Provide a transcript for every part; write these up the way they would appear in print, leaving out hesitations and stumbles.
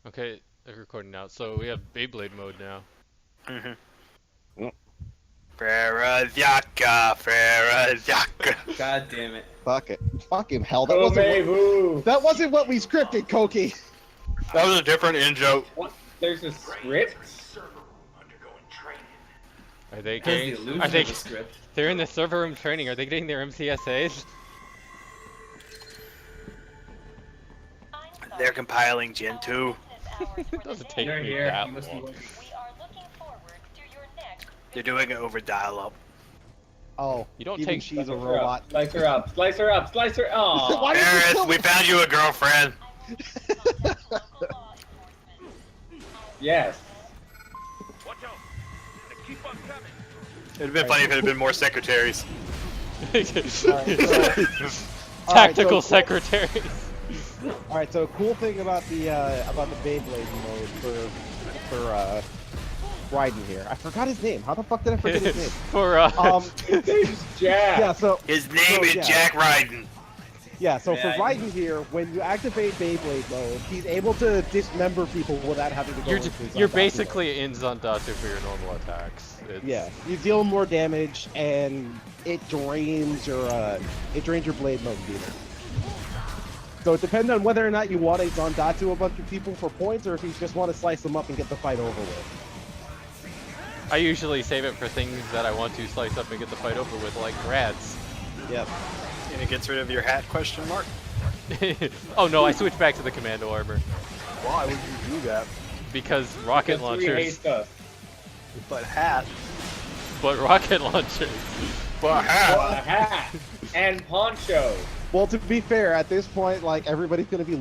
Okay, they're recording now. So we have Beyblade mode now. Ferrazaka, Ferrazaka. God damn it. Fuck it. Fucking hell. That wasn't what we scripted, Koki. That was a different in-joke. What? There's a script? Are they That's the getting? illusion Are they? of the script. They're in the server room training. Are they getting their MCSAs? They're compiling Gen 2. It doesn't take You're me here. that You must be long. working. They're doing it over dial-up. Oh, You don't even take- she's a Slice her robot. up. Slice her up. Slice her up. Slice her. Aww. Why did you Paris, kill we me? found you a girlfriend. Yes. It'd have been funny if it had been more secretaries. Tactical cool. secretaries. All right, so cool thing about the Beyblade mode for Raiden here. I forgot his name. How the fuck did I forget his name? For His name's Jack. Yeah, so His name is yeah. Jack Ryden. for Yeah, Raiden here, when you activate Beyblade mode, he's able to dismember people without having to go you're into his you're Zandatsu basically in Zandatsu for your normal attacks. It's, mode. Yeah, you deal more damage and it drains your blade mode meter. So it depends on whether or not you want to Zandatsu a bunch of people for points, or if you just want to slice them up and get the fight over with. I usually save it for things that I want to slice up and get the fight over with, like grads. Yep. And it gets rid of your hat, question mark? Oh no, I switched back to the commando armor Why would you do that? because rocket Because we launchers. hate us. But hat. But rocket launchers. But A hat. hat. And poncho. Well, to be fair, at this point, like, everybody's gonna be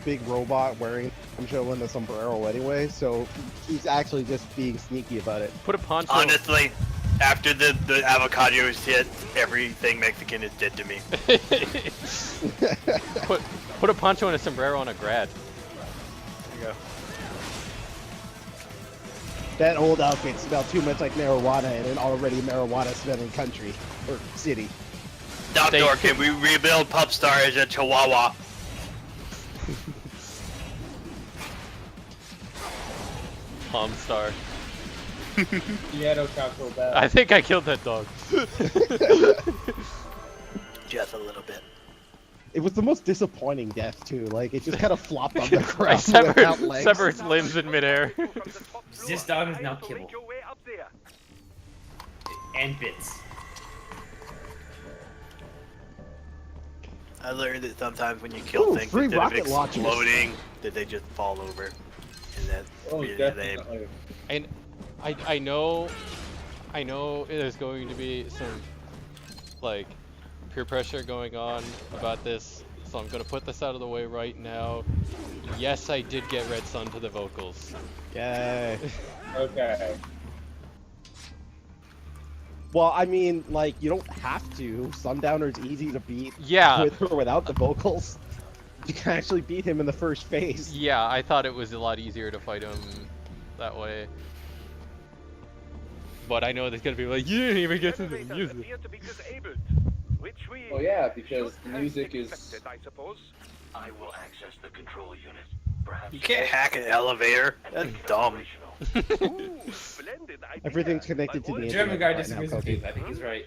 big robot wearing poncho and a sombrero anyway, so he's actually just being sneaky about it. Put a poncho. Honestly, after the avocados hit, everything Mexican is dead to me. Put a poncho and a sombrero on a grad. There you go. That old outfit smelled too much like marijuana in an already marijuana-smelling country or city. Doctor, can we rebuild Pupstar as a chihuahua? Palm star. Piano Taco Bell. I think I killed that dog. Just a little bit. It was the most disappointing death too. Like it just kind of flopped on the I ground without legs. severed its limbs in midair. This dog is now kibble. And bits. I learned that sometimes when you kill Ooh, things free instead of rocket launchers. exploding, that they just fall over. And that's Oh, really lame. definitely. And I know there's going to be some like peer pressure going on about this, so I'm gonna put this out of the way right now. Yes, I did get Red Sun to the vocals. Yay. Okay. Well, I mean, like you don't have to. Sundowner's easy to beat. Yeah. With or without the vocals. You can actually beat him in the first phase. Yeah, I thought it was a lot easier to fight him that way. But I know there's gonna be like, you didn't even get to the music. Well, yeah, because the music is. I will access the control unit. Perhaps You can't hack an elevator. That's dumb. Everything's connected to the The German internet guy right now, disagrees with Koki. you. I think he's right.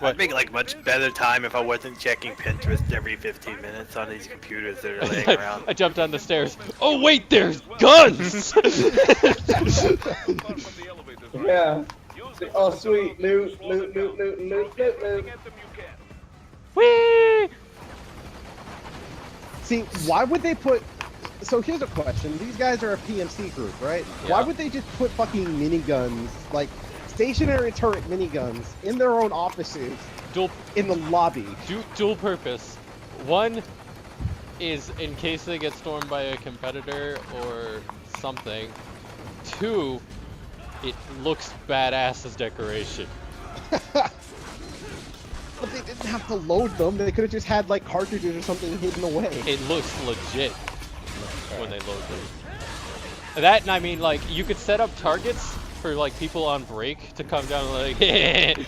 I'd make like much better time if I wasn't checking Pinterest every 15 minutes on these computers that are laying around. I jumped down the stairs. Oh wait, there's guns! Yeah. Oh, sweet. Loot, loot, loot, loot, loot, loot, loot. Whee! See, why would they put... So here's a question. These guys are a PMC group, right? Yeah. Why would they just put fucking miniguns, like stationary turret miniguns, in their own offices Dual in the lobby? dual purpose. One is in case they get stormed by a competitor or something. Two, it looks badass as decoration. But they didn't have to load them. They could have just had like cartridges or something hidden away. It looks legit when they load them. That, and I mean, like, you could set up targets for like people on break to come down and like,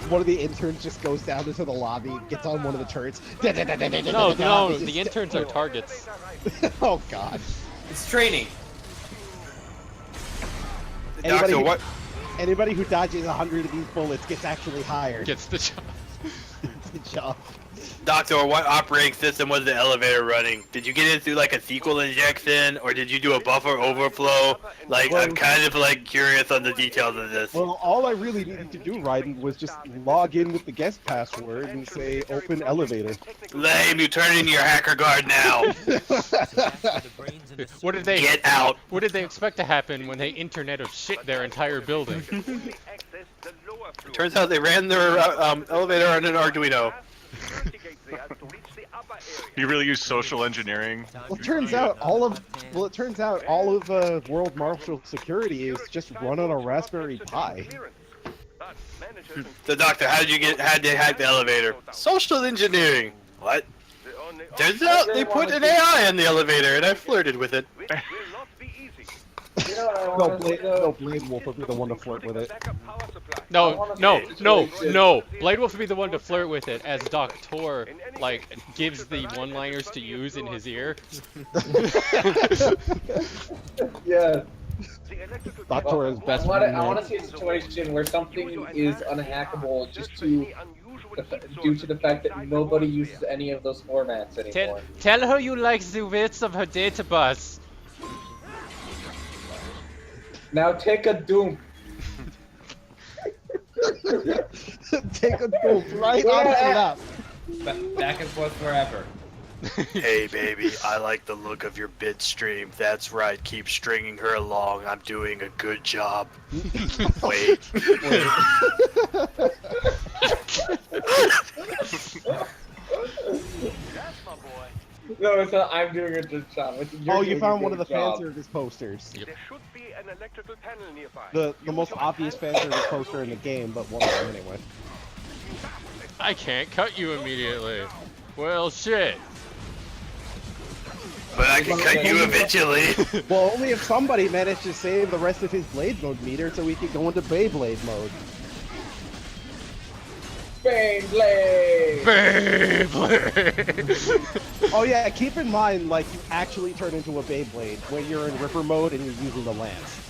one of the interns just goes down into the lobby, gets on one of the turrets. No, no, the interns are targets. Oh god. It's training. Doctor, what? Anybody who dodges 100 of these bullets gets actually hired. Gets the job. Good job. Doctor, what operating system was the elevator running? Did you get it through like a SQL injection, or did you do a buffer overflow? Like, I'm kind of like curious on the details of this. Well, all I really needed to do, Raiden, was just log in with the guest password and say open elevator. Lame, you turn in your hacker guard now. What did they Get out. What did they expect to happen when they Internet of shit their entire building? Turns out they ran their elevator on an Arduino. You really use social engineering. Well, it turns out all of World Marshal Security is just run on a Raspberry Pi. So, Doctor, how did they hack the elevator? Social engineering. What? Turns out they put an AI in the elevator, and I flirted with it. You know what I want to say, though? Blade Wolf would be the one to flirt with it. No, Blade Wolf would be the one to flirt with it, as Doctor like gives the one-liners to use in his ear. Yeah. Doctor is best I friend. want to see a situation where something is unhackable just due to the fact that nobody uses any of those formats anymore. Tell her you like the width of her data bus. Now take a Doom. Take a dope right on it up. Back and forth forever. Hey, baby, I like the look of your bit stream. That's right, keep stringing her along. I'm doing a good job. Wait. No, it's not. I'm doing a good job. Oh, you found one of the fan service posters. Yep. The most obvious fan service poster in the game, but one of them anyway. I can't cut you immediately. Well, shit. But I can cut you eventually. Well, only if somebody managed to save the rest of his Blade Mode meter so he could go into Beyblade mode. Beyblade! Beyblade! Oh yeah, keep in mind, like, you actually turn into a Beyblade when you're in Ripper mode and you're using the lance.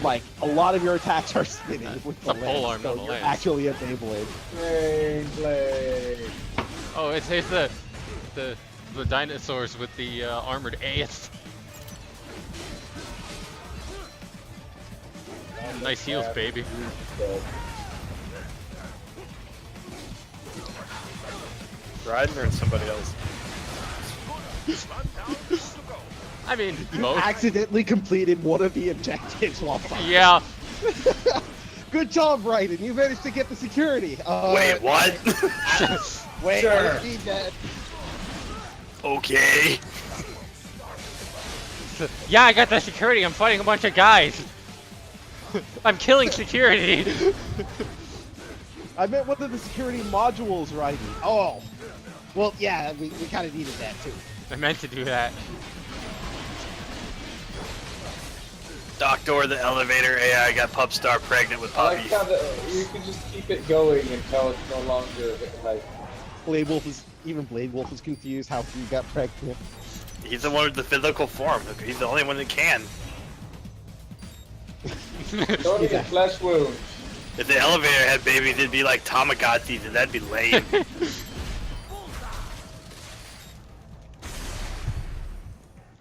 Like, a lot of your attacks are spinning with the The pole lance, arm, so not the you're lance. actually a Beyblade. Beyblade! Oh, it's the dinosaurs with the armored ants. Nice heels, baby. Riding or somebody else? I mean, You both. accidentally completed one of the objectives while fighting. Yeah. Good job, Raiden. You managed to get the security. Wait, what? Wait, Sure. I see that. Okay. Yeah, I got the security. I'm fighting a bunch of guys. I'm killing security. I meant one of the security modules, Raiden. Oh. Well, yeah, we kind of needed that, too. I meant to do that. Doctor, the elevator AI got pup star pregnant with I like puppies. how you can just keep it going until it's no longer like. Even Blade Wolf is confused how he got pregnant. He's the one with the physical form. He's the only one that can. Don't need a flesh wound. If the elevator had babies, it'd be like Tamagotchis, and that'd be lame.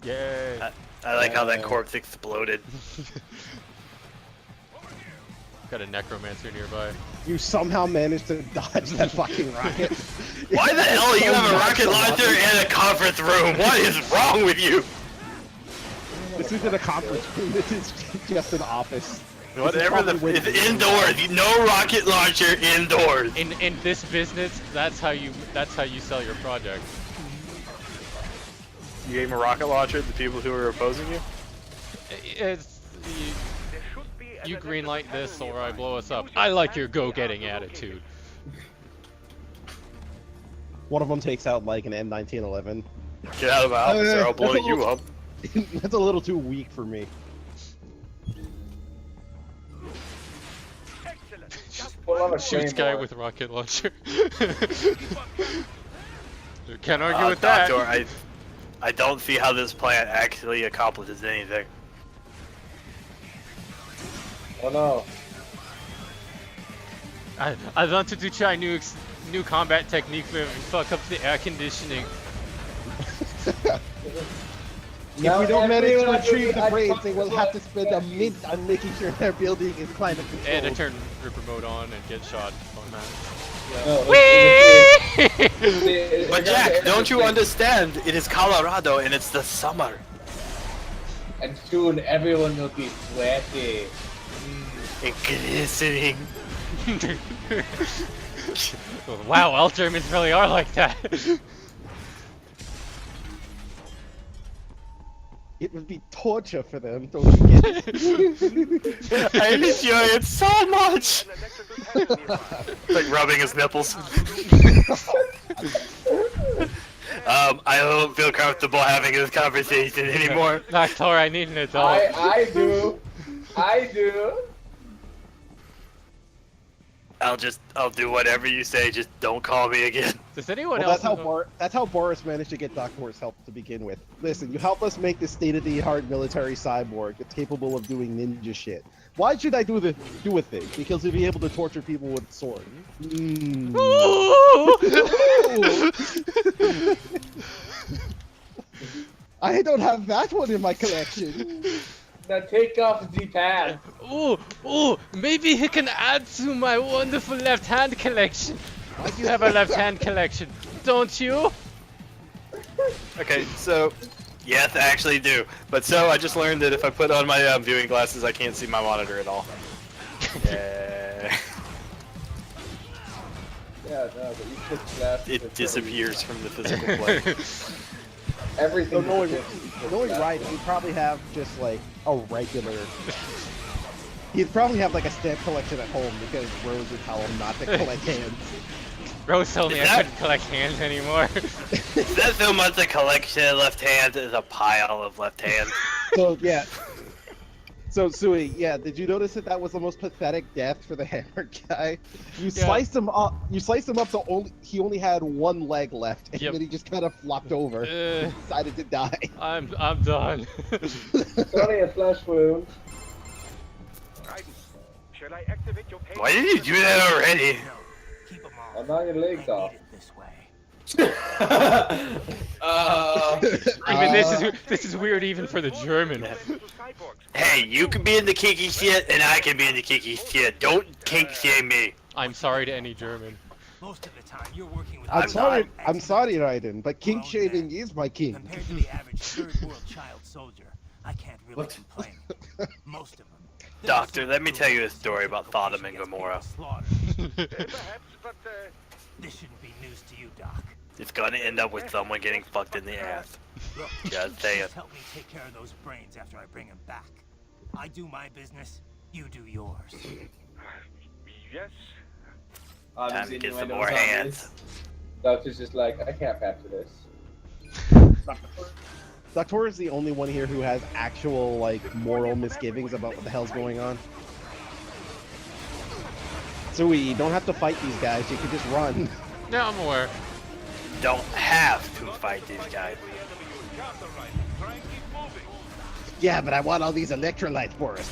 Yay. I like how that corpse exploded. Got a necromancer nearby. You somehow managed to dodge that fucking rocket. Why the hell do you have a rocket launcher in a conference room? What is wrong with you? This isn't a conference room. This is just an office. Whatever it's indoors. No rocket launcher indoors. In this business, that's how you sell your project. You gave him a rocket launcher to the people who were opposing you? It's you greenlight this or I blow us up. I like your go-getting attitude. One of them takes out like an M1911. Get out of my office or I'll blow you up. That's a little too weak for me. Pull love a Shoots guy claymore. with rocket launcher. Can't argue Uh, with that. Doctor, I don't see how this plan actually accomplishes anything. Oh no. I wanted to try new combat technique where we fuck up the air conditioning. If we don't manage to everyone retrieve the will be brains, they will have to spend a mint on making sure their building is climate And I controlled. turn ripper mode on and get shot on that. No, But Jack, don't you understand? It is Colorado and it's the summer. And soon everyone will be sweaty. And glistening. Wow, all Germans really are like that. It would be torture for them, don't you get it? I enjoy it so much. Like rubbing his nipples. I don't feel comfortable having this conversation anymore. Doctor, I need an adult. I do. I do. I'll do whatever you say, just don't call me again. Does anyone Well, else? that's how Boris managed to get Doctor's help to begin with. Listen, you help us make this state-of-the-art military cyborg that's capable of doing ninja shit. Why should I do a thing? Because you'll be able to torture people with a sword. I don't have that one in my collection. Now take off the pad. Ooh, maybe he can add to my wonderful left-hand collection. I do have a left-hand collection, don't you? Okay, so yes, I actually do. But so I just learned that if I put on my viewing glasses, I can't see my monitor at all. Yeah. Yeah, no, but you put glasses. It disappears from the physical plane. Everything. So knowing glasses. right, he'd probably have just like a regular. He'd probably have like a stamp collection at home because Rose would tell him not to collect hands. Rose told me Is I that- couldn't collect hands anymore. Is that so much a collection of left hands is a pile of left hands? So yeah. So Sui, yeah, did you notice that was the most pathetic death for the hammer guy? You sliced him up. You sliced him up to he only had one leg left, and Yep. then he just kind of flopped over. And decided to die. I'm done. It's only a flesh wound. Shall I activate your page? Why did you do that already? Keep 'em I'm all. not your legs I off. need it this way. Even this is weird even for the German. Hey, you can be in the kinky shit, and I can be in the kinky shit. Don't kink shame me. I'm sorry to any German. Most of the time, you're working with. I'm sorry. not. I'm sorry, Raiden, but kink shaming is my king. Compared to the average third world child soldier, I can't really complain. Most of them. Doctor, let me tell you a story about Sodom and Gomorrah. This shouldn't be news to you, Doc. It's gonna end up with someone getting fucked in the ass. Look, Just saying. just help me take care of those brains after I bring them back. I do my business, you do yours. Yes. Time to get some more hands. Doctor's just like, I can't patch this. Doctor is the only one here who has actual like moral misgivings about what the hell's going on. So we don't have to fight these guys. You can just run. Yeah, I'm aware. Don't have to fight these guys. Yeah, but I want all these electrolytes for us.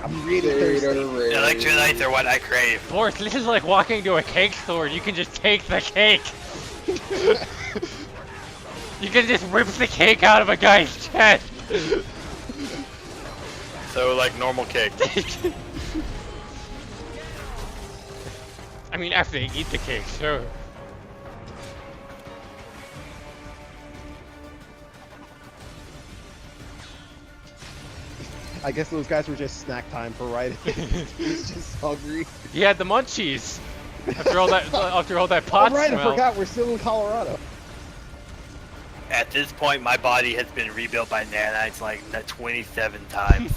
I'm really thirsty. Electrolytes are what I crave. Boris, this is like walking to a cake store. You can just take the cake. You can just rip the cake out of a guy's chest. So like normal cake. I mean, after they eat the cake, sure. I guess those guys were just snack time for Raiden. He's just hungry. He had the munchies. After all that pot Oh, right, smell. I forgot. We're still in Colorado. At this point, my body has been rebuilt by nanites like 27 times.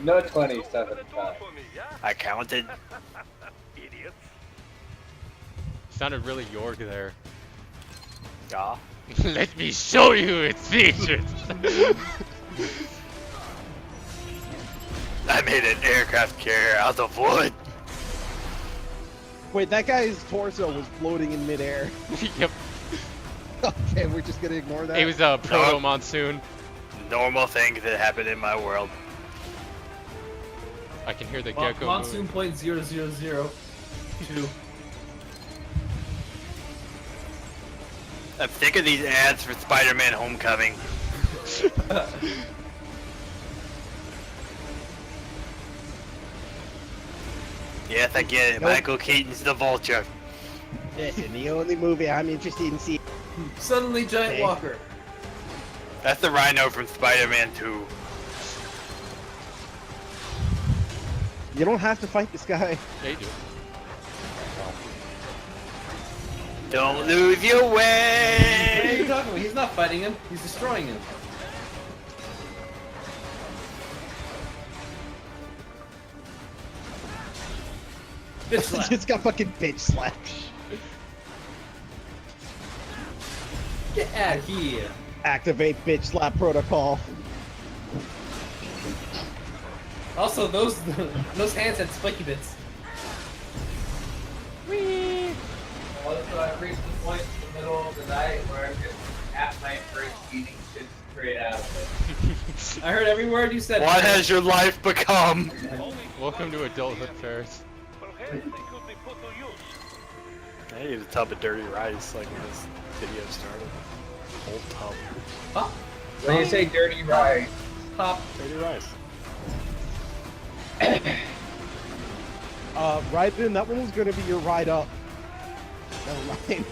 No 27 times. I counted. Idiots. Sounded really York there. Yeah. Let me show you its features. I made an aircraft carrier out of wood. Wait, that guy's torso was floating in midair. Yep. Okay, we're just gonna ignore that. It was a proto monsoon. Normal things that happen in my world. I can hear the gecko. Monsoon Move. point 0002. I'm sick of these ads for Spider-Man Homecoming. Yes, I get it. Nope. Michael Keaton's the Vulture. Listen, the only movie I'm interested in seeing. Suddenly, Giant Okay. Walker. That's the Rhino from Spider-Man 2. You don't have to fight this guy. Yeah, you do. Don't lose your What are you way. talking about? He's not fighting him. He's destroying him. Bitch slap. Just got fucking bitch slapped. Get out of here. Activate bitch slap protocol. Also, those hands had spiky bits. Well, so I've reached the point in the middle of the night where I'm just at night break eating shit straight out of it. I heard every word you said. What has your life become? Welcome to adulthood, Ferris. I need a tub of dirty rice like when this video started. Whole tub. Pop, When you say dirty rice, pop. Dirty rice. Right then, that one was gonna be your ride up. Never mind.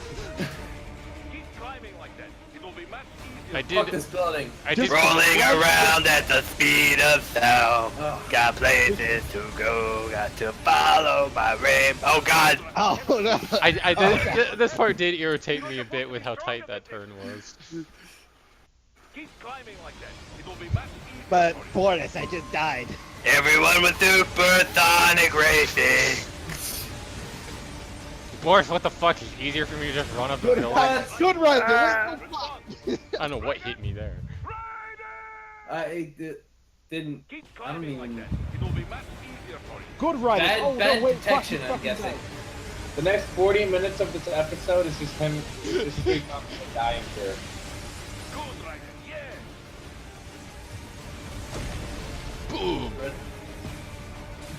I Fuck did. this building. I did. Rolling around at the speed of sound. Oh. Got places to go. Got to follow my rainbow. Oh God. Oh no. I did. This part did irritate me a bit with how tight that turn was. But Boris, I just died. Everyone with supersonic racing. Morris, what the fuck? It's easier for me to just run up the Good hill. run. Good run. Ah. I don't know what hit me there. Didn't. I don't even. Good run. Bad, Oh, bad no, wait, detection, fuck, I'm guessing. the next 40 minutes of this episode is just him just straight up dying here. Boom.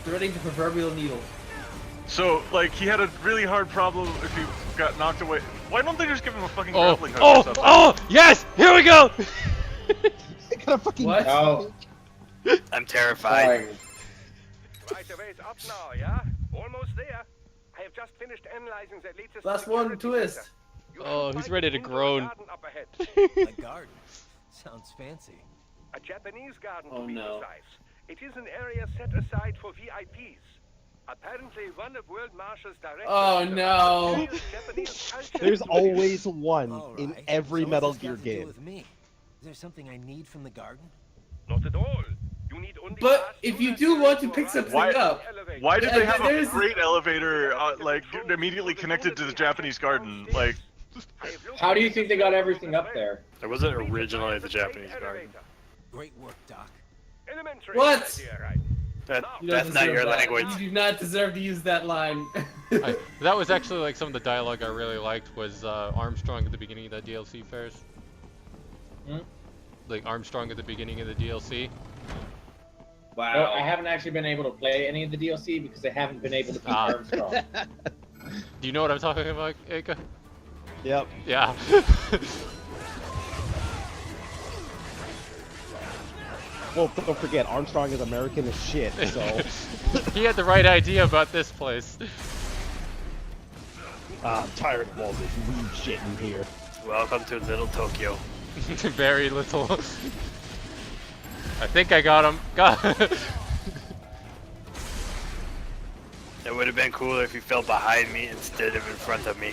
Threading the proverbial needle. So, like, he had a really hard problem if he got knocked away. Why don't they just give him a fucking Oh, grappling hook or oh, something? oh, yes! Here we go! I got a fucking. What? Oh, I'm terrified. sorry. Right away, it's up now, yeah? Almost there. I have just finished analyzing the latest Last one, security twist. data. You Oh, can he's find ready the to indoor groan. garden up ahead. A garden. Sounds fancy. A Japanese garden Oh, to be no. precise. It is an area set aside for VIPs. Apparently, one of World Marshal's directors. Oh, no. Japanese culture There's into always one All in right. every So Metal what's this Gear got to do game. with me? Is there something I need from the garden? Not at all. You need only But pass if through you the do want to door pick right something Why- up, elevator. Why did they have a There's- freight elevator, like, immediately connected to the Japanese garden? Like, How do you think they got everything up there? It wasn't originally the Japanese garden. Great work, Doc. Elementary What? idea, right? you don't That's not deserve your that. language. You do not deserve to use that line. That was actually like some of the dialogue I really liked was Armstrong at the beginning of the DLC, Ferris. Hmm? Like Armstrong at the beginning of the DLC. Wow. No, I haven't actually been able to play any of the DLC because I haven't been able to beat Ah. Armstrong. Do you know what I'm talking about, Eka? Yep. Yeah. Well, don't forget, Armstrong is American as shit, so. He had the right idea about this place. I'm tired of all this weed shit in here. Welcome to Little Tokyo. Very little. I think I got him. Got. It would have been cooler if he fell behind me instead of in front of me.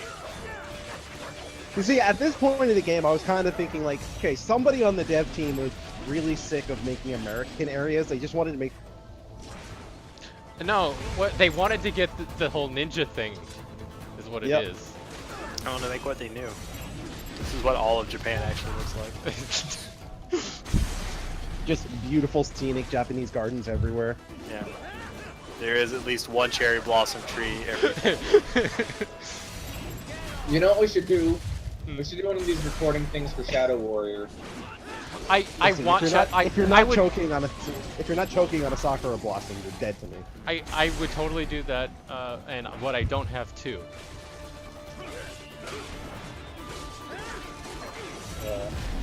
You see, at this point in the game, I was kind of thinking like, okay, somebody on the dev team was really sick of making American areas. They just wanted to make. No, what they wanted to get the whole ninja thing, is what it Yep. is. I want to make what they knew. This is what all of Japan actually looks like. Just beautiful scenic Japanese gardens everywhere. Yeah. There is at least one cherry blossom tree every. You know what we should do? We should do one of these recording things for Shadow Warrior. If you're not choking on a Sakura blossom, you're dead to me. I would totally do that, and what I don't have too.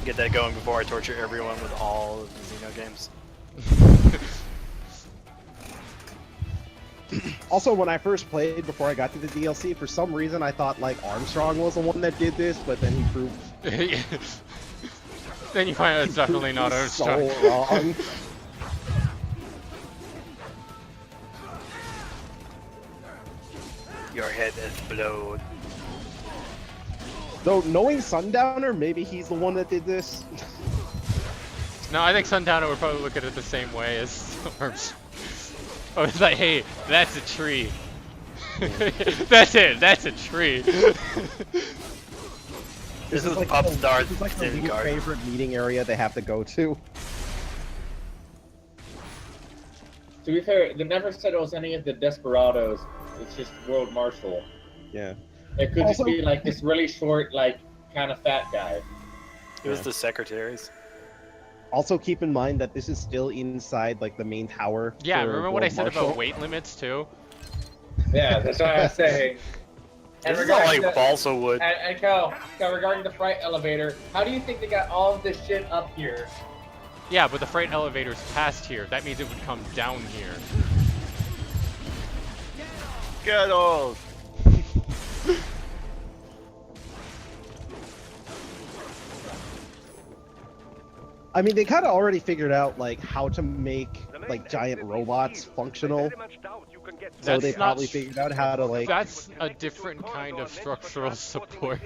Get that going before I torture everyone with all of the Xeno games. Also, when I first played, before I got to the DLC, for some reason I thought like Armstrong was the one that did this, but then he proved. Then you find out it's definitely not Armstrong. So wrong. Your head explode. Though knowing Sundowner, maybe he's the one that did this. No, I think Sundowner would probably look at it the same way as Armstrong. Oh, it's like, hey, that's a tree. That's it, that's a tree. This is like Pop Star's This is like the Sin least Guard. favorite meeting area they have to go to. To be fair, they never said it was any of the Desperados. It's just World Marshal. Yeah. It could Also- just be like this really short, like, kind of fat guy. It was the secretaries. Also, keep in mind that this is still inside like the main tower. Yeah, for remember what I World said Marshal? about weight limits too? Yeah, that's what I was saying. And This is all like regarding the- balsa wood. And Cal, regarding the freight elevator, how do you think they got all of this shit up here? Yeah, but the freight elevator's past here. That means it would come down here. Get off! I mean, they kind of already figured out like how to make like giant robots functional. So That's they not probably sh- figured out how to like. That's a different kind of structural support.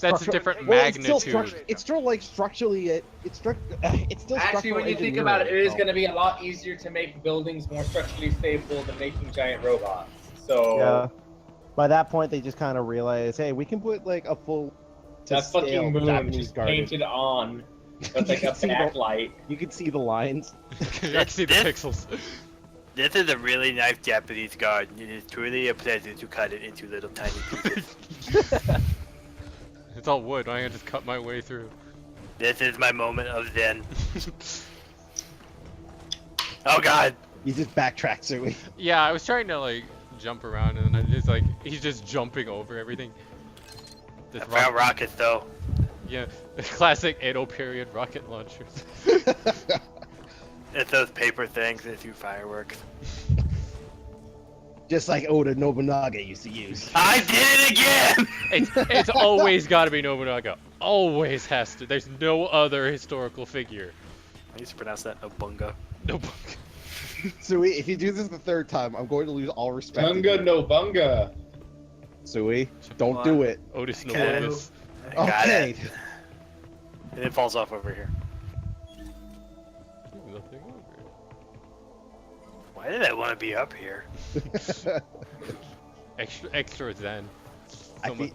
That's a different Well, magnitude. It's still like structurally. It's still. Actually, when you think about it, it is going to be a lot easier to make buildings more structurally stable than making giant robots. So Yeah. By that point, they just kind of realized, hey, we can put like a full. that scale fucking moon Japanese just garden. painted on with like a See the- backlight. You can see the lines. I can see the pixels. This is a really nice Japanese garden. It is truly a pleasure to cut it into little tiny pieces. It's all wood. I can just cut my way through. This is my moment of zen. Oh god! You just backtrack, Sui. Yeah, I was trying to like jump around, and then it's like he's just jumping over everything. I This found rockets though. Yeah, classic Edo period rocket launchers. It's those paper things that do fireworks. Just like Oda Nobunaga used to use. I did it again! It's always got to be Nobunaga. Always has to. There's no other historical figure. I used to pronounce that Nobunga. Nobunaga. Sui, if you do this the third time, I'm going to lose all respect. to Bunga you. no bunga. Sui, don't do it. Otis Okay. Nobunaga. I got Okay. it. And it falls off over here. Nothing over. Why did I want to be up here? Extra zen. I, So feel,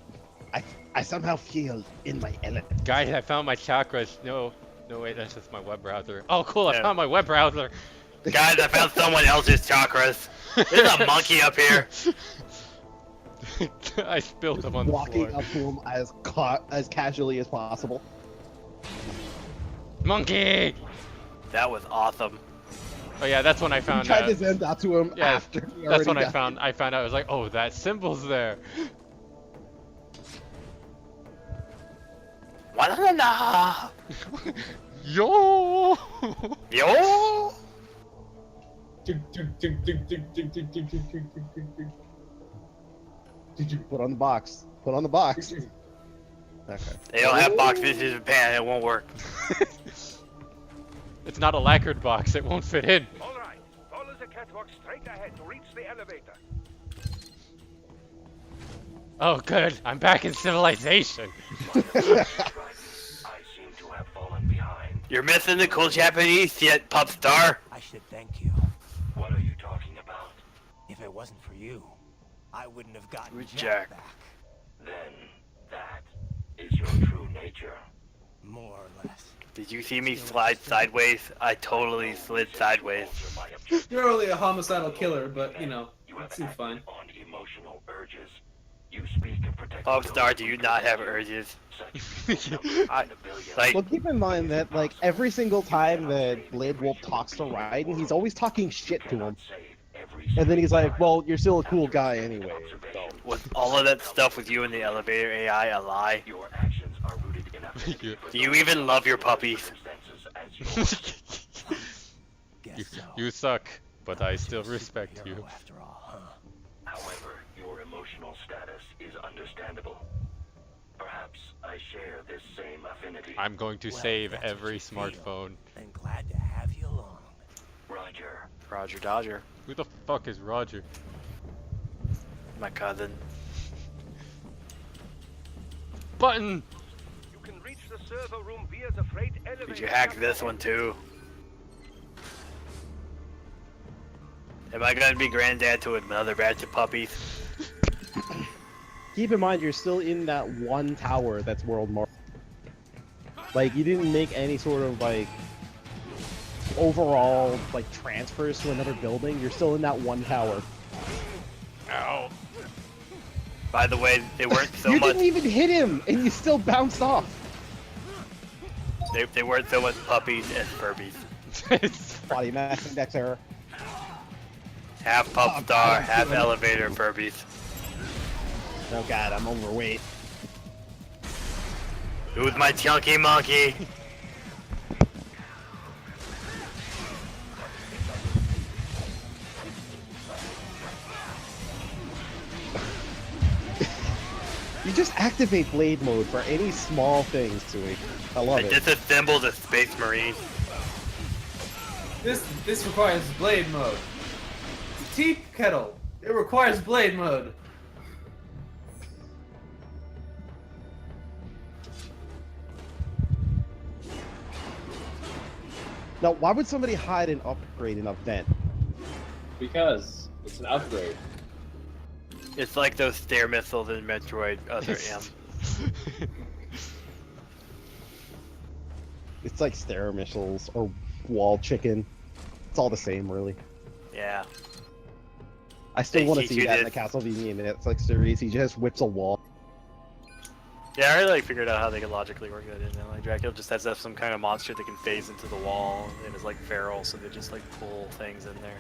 I somehow feel in my element. Guys, I found my chakras. No, wait, that's just my web browser. Oh, cool, I Yeah. found my web browser. Guys, I found someone else's chakras. There's a monkey up here. I spilled them on the Walking floor. up to him as casually as possible. Monkey! That was awesome. Oh yeah, that's when I You found tried out. to send that to him Yeah, after. he that's already when I got found. I found out. I was like, oh, that symbol's there. Wa-da-da-da. Yo! Yo! Put on the box. Put on the box. Okay. They don't have boxes in Japan. It won't work. It's not a lacquered box. It won't fit in. All right, follow the catwalk straight ahead to reach the elevator. Oh, good. I'm back in civilization. I seem to have fallen behind. You're missing the cool Japanese yet, Pop Star. I should thank you. What are you talking about? If it wasn't for you, I wouldn't have gotten Who's Jack Jack? back. Then that is your true nature. More or less. Did you see me slide sideways? I totally slid sideways. You're only a homicidal killer, but you know, it seems fine. Star, do you not have urges? Like, Well, keep in mind that like every single time that Blade Wolf talks to Raiden, he's always talking shit to him. And then he's like, "Well, you're still a cool guy anyway." So. was all of that stuff with you in the elevator AI a lie? Do you even love your puppies? You suck, but I still respect you. However, your emotional status is understandable. Perhaps I share this same affinity. I'm going to save every smartphone. And glad to have you along. Roger. Roger Dodger. Who the fuck is Roger? My cousin. Button! You can reach the server room via the freight elevator. Did you hack this one too? Am I gonna be granddad to another batch of puppies? Keep in mind, you're still in that one tower that's World Mark. Like, you didn't make any sort of, like, overall, like, transfers to another building. You're still in that one tower. Ow. By the way, they weren't so You much. didn't even hit him, and you still bounced off. They weren't so much puppies as Furbies. Body mass index error. Half pup star, half elevator Furbies. Oh god, I'm overweight. Who's my chunky monkey? You just activate blade mode for any small things, Sui. I love I it. disassembled a space marine. This requires blade mode. It's a tea kettle. It requires blade mode. Now, why would somebody hide an upgrade in a vent? Because it's an upgrade. It's like those stair missiles in Metroid Other M. It's like stair missiles or wall chicken. It's all the same, really. Yeah. I still They want to teach see you that in the this. Castlevania Netflix series. He just whips a wall. Yeah, I already like figured out how they could logically work that in now. Like Dracula just has to have some kind of monster that can phase into the wall and is like feral, so they just like pull things in there.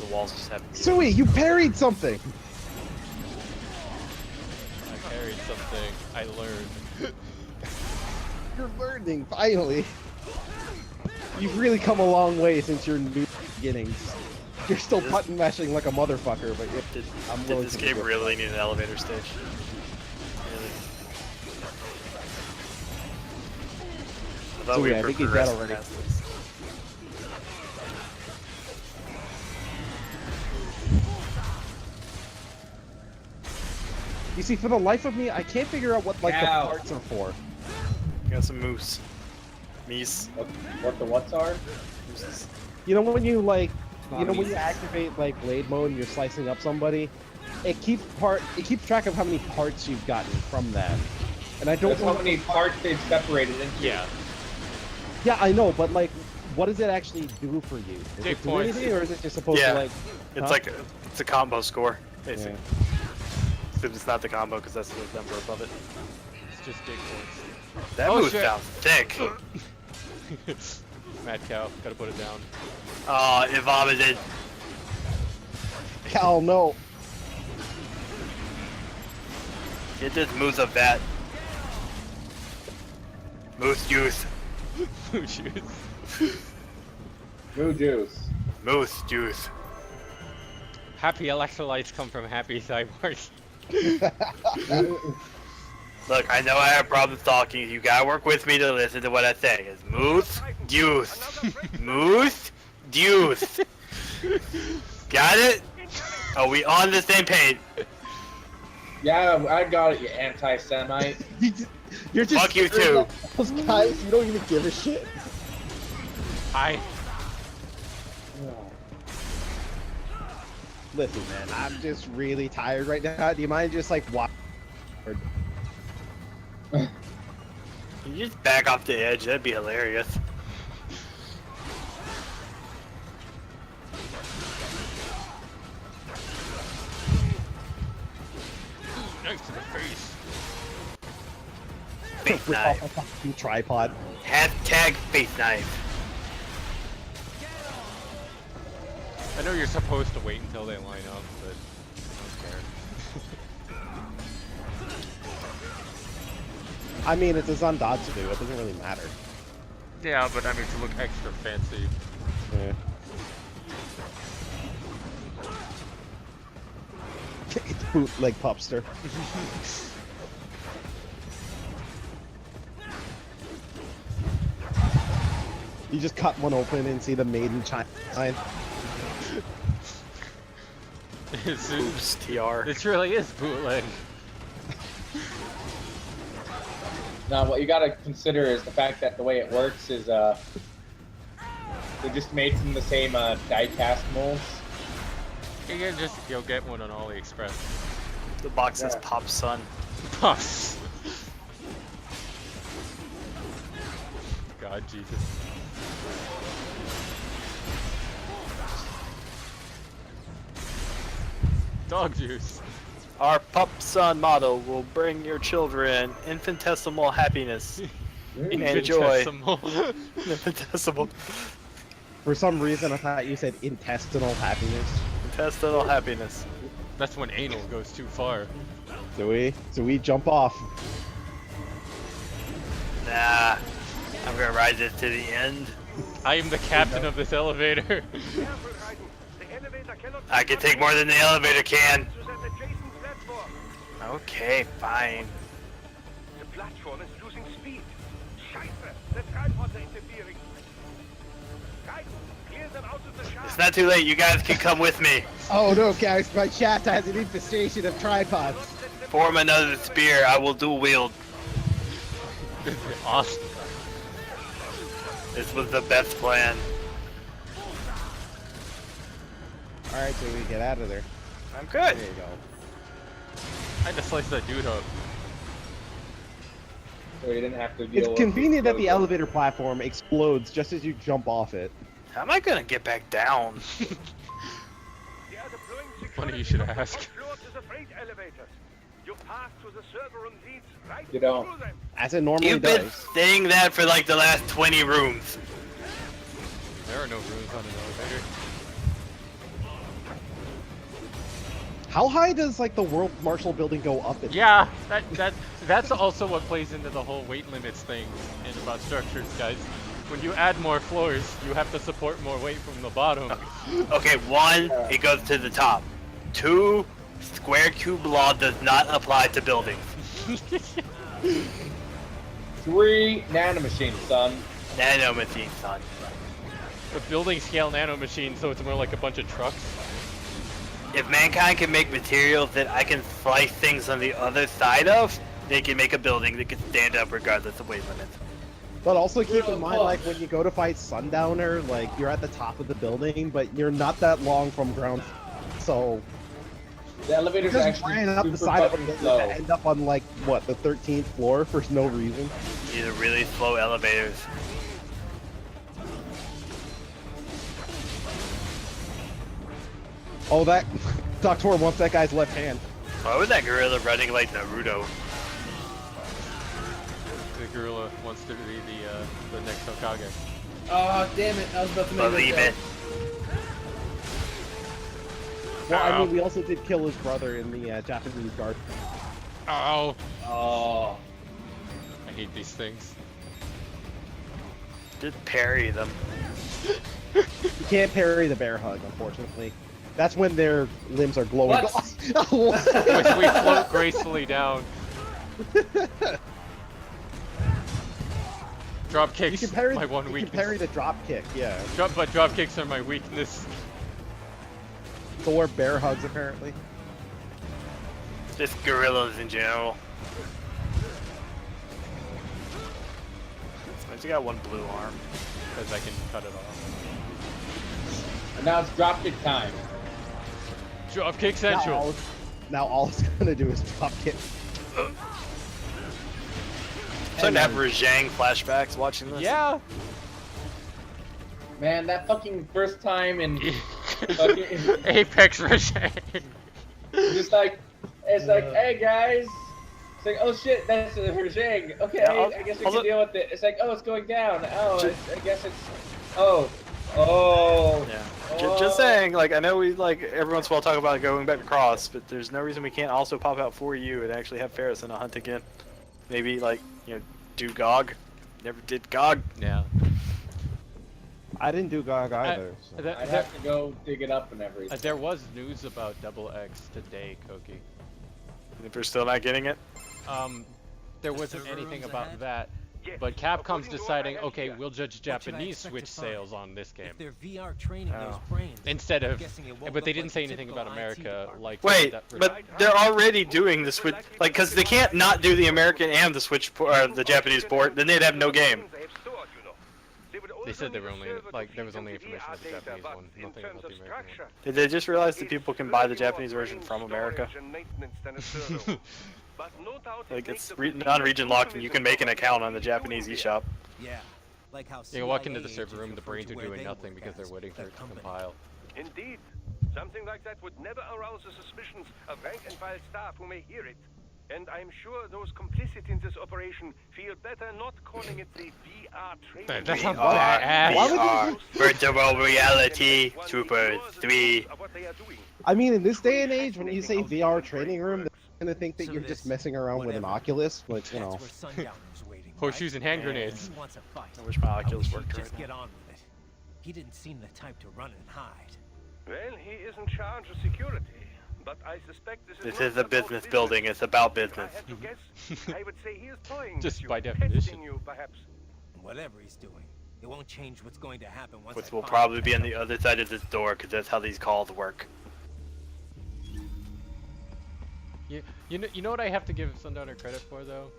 The walls just have. Sui, you parried something. I carried something. I learned. You're learning finally. You've really come a long way since your new beginnings. You're still button mashing like a motherfucker, but Did, I'm did willing this to game forgive. really need an elevator stage? Really? I thought So, we yeah, I think he's progressed dead already. past this. You see, for the life of me, I can't figure out what like Ow. the parts are for. Got some moose. Meese. What the what's are? Mooses. You know when you like, Not you know when easy. you activate like blade mode and you're slicing up somebody, it keeps track of how many parts you've gotten from that. And I don't That's know how many parts they've separated into. Yeah. Yeah, I know, but like, what does it actually do for you? Does Take it do points. anything, or is it just supposed Yeah. to like? It's Huh? like it's a combo score, basically. Yeah. Except it's not the combo because that's the number above it. It's just dig points. That Oh, move shit. sounds thick. Mad cow, gotta put it down. Oh, it vomited. Hell no. Get this moose a vat. Moose juice. Moo juice. Moo juice. Moose juice. Happy electrolytes come from happy cyborgs. Look, I know I have problems talking. You gotta work with me to listen to what I say. It's moose juice. Moose juice. Got it? Are we on the same page? Yeah, I got it, you anti-Semite. You're just Fuck you too. Those guys, you don't even give a shit. Hi. Listen, man, I'm just really tired right now. Do you mind just like watching? Can you just back off the edge? That'd be hilarious. Nice to the face. Face Rip knife. off a fucking tripod. Hashtag face knife. I know you're supposed to wait until they line up, but I don't care. I mean, it's a Zandatsu, it doesn't really matter. Yeah, but I mean to look extra fancy. Yeah. Bootleg pupster. You just cut one open and see the maiden sign. Oops, TR. This really is bootleg. Now, what you gotta consider is the fact that the way it works is, they just made from the same, die-cast molds. You'll get one on AliExpress. The box says Yeah. Pop Sun. Puffs. God, Jesus. Dog juice. Our Pop Sun motto will bring your children infinitesimal happiness. Enjoy. Infinitesimal. Infinitesimal. For some reason, I thought you said intestinal happiness. Intestinal happiness. That's when anal goes too far. So we jump off. Nah. I'm gonna ride this to the end. I am the captain of this elevator. I can take more than the elevator can. Okay, fine. The platform is losing speed. Scheiße, the tripods are interfering. Guys, clear them out of the shaft. It's not too late. You guys can come with me. Oh no, guys, my shaft has an infestation of tripods. Form another spear. I will dual wield. Awesome. This was the best plan. Alright, so we get out of there. I'm good. There you go. I had to slice that dude up. So you didn't have to deal It's with convenient that the explosion. elevator platform explodes just as you jump off it. How am I gonna get back down? Funny you should ask. You don't. As it normally You've been does. saying that for like the last 20 rooms. There are no rooms on an elevator. How high does like the World Marshal building go up? Yeah, that's also what plays into the whole weight limits thing and about structures, guys. When you add more floors, you have to support more weight from the bottom. Okay, 1, it goes to the top. 2, square cube law does not apply to buildings. 3 nanomachines, son. Nano machine, son. The building scale nano machine, so it's more like a bunch of trucks. If mankind can make materials that I can slice things on the other side of, they can make a building that can stand up regardless of weight limits. But also keep in mind, like when you go to fight Sundowner, like you're at the top of the building, but you're not that long from ground, so The elevator's just actually ran up the super side of the fucking building slow. to end up on like what, the 13th floor for no reason. These are really slow elevators. Oh, that Doctor wants that guy's left hand. Why was that gorilla running like Naruto? The gorilla wants to be the next Hokage. Oh, damn it. I was about to make Believe that it. Well, I Ow. mean, we also did kill his brother in the Japanese guard. Oh, Oh. I hate these things. Just parry them. You can't parry the bear hug, unfortunately. That's when their limbs are glowing. What? Which we float gracefully down. Drop You kicks, can parry, my one you can weakness. parry the drop kick, yeah. But drop kicks are my weakness. Or bear hugs, apparently. Just gorillas in general. I just got one blue arm. Because I can cut it off. And now it's dropkick time. Drop kick central. Now all it's gonna do is drop kick. So starting to have Rajang flashbacks watching this. Yeah. Man, that fucking first time in fucking, Apex Regime. it's like, hey guys. It's like, oh shit, that's Rajang. Okay, Yeah, I guess we also- can deal with it. It's like, oh, it's going down. Oh, I guess it's. Oh. Yeah. Just saying, like, I know we, like, every once in a while talk about going back to Cross, but there's no reason we can't also pop out for you and actually have Ferris in a hunt again. Maybe, like, you know, do GOG. Never did GOG. Yeah. I didn't do GOG either. So. I'd have to go dig it up and everything. There was news about Double X today, Koki. If we're still not getting it. There wasn't anything about that, but Capcom's deciding, okay, we'll judge Japanese Switch sales on this game. If they're VR training those brains, Instead of, guessing it won't but they look didn't like say the anything typical about America, IT like Wait, that for- but they're already doing the Switch, like, because they can't not do the American and the Switch, the Japanese port, then they'd have no game. They said they were only, like, there was only information about the Japanese one, nothing about the American one. Did they just realize that people can buy the Japanese version from America? Like, it's non-region locked and you can make an account on the Japanese eShop. Yeah. Like how You can walk into the CIA server room, agents the brains refer are to where doing they nothing work because they're as waiting for their it to company. compile. Indeed. Something like that would never arouse the suspicions of rank-and-file staff who may hear it. And I'm sure those complicit in this operation feel better not calling it the VR training. That sounds badass. VR, Virtual Reality, Super 3. I mean, in this day and age, when you say VR training room, they're gonna think that you're just messing around with an Oculus, which, you know. That's where Sundown's waiting. Horseshoes and hand grenades. He wants a fight. I wish my Oculus wish worked he'd right just now. get on with it. He didn't seem the type to run and hide. Well, he is in charge of security, but I suspect this This not is a about business building, it's about If I business. had to guess, I would say he is toying Just with you, by definition. testing you, perhaps. Whatever he's doing, it won't change what's going to happen once Which I will find probably be him. on the other side of this door, because that's how these calls work. You know what I have to give Sundowner credit for though?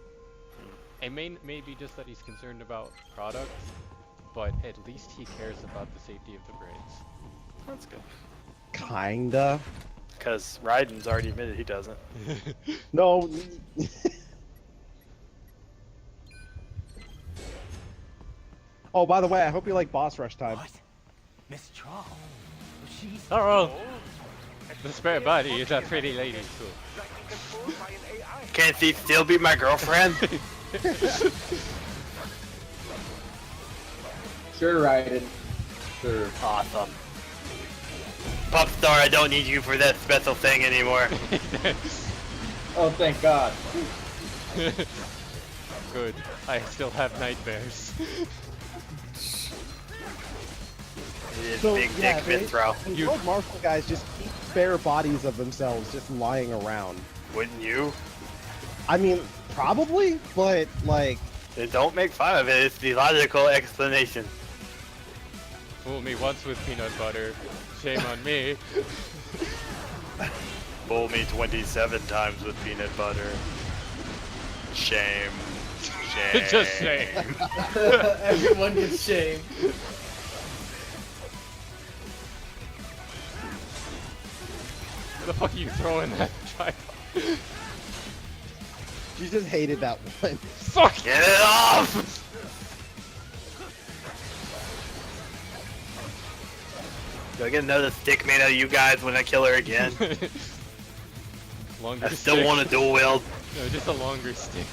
It may be just that he's concerned about products, but at least he cares about the safety of the brains. That's good. Kinda. Because Raiden's already admitted he doesn't. No. Oh, by the way, I hope you like boss rush time. What? Miss Troll? She's... Oh, the spare body is a pretty lady too. Can't he still be my girlfriend? Sure, Raiden. Sure. Awesome. Popstar, I don't need you for that special thing anymore. Oh, thank God. Good. I still have nightmares. It is So, big yeah, dick mid throw. these old martial guys just keep spare bodies of themselves just lying around. Wouldn't you? I mean, probably, but, like... Then don't make fun of it, it's the logical explanation. Fool me once with peanut butter. Shame on me. Fool me 27 times with peanut butter. Shame. Shame. Just shame. Everyone gets shamed. Where the fuck are you throwing that tripod? You just hated that one. Fuck! Get it off! Do I get another stick made out of you guys when I kill her again? Longer I still stick. want to dual wield. No, just a longer stick.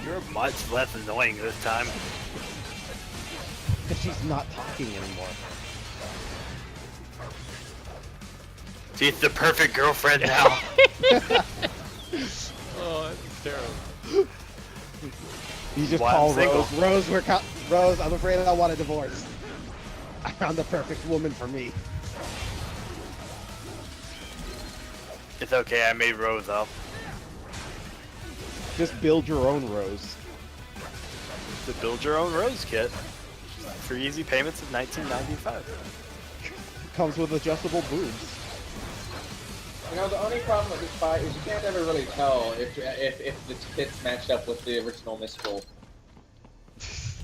You're much less annoying this time. Because she's not talking anymore. She's the perfect girlfriend now. Oh, that's terrible. You just Why call I'm single. Rose. Rose, I'm afraid I want a divorce. I found the perfect woman for me. It's okay, I made Rose up. Just build your own Rose. The build your own Rose kit. For easy payments of $19.95. Comes with adjustable boobs. You know, the only problem with this fight is you can't ever really tell if the tits matched up with the original Mistral.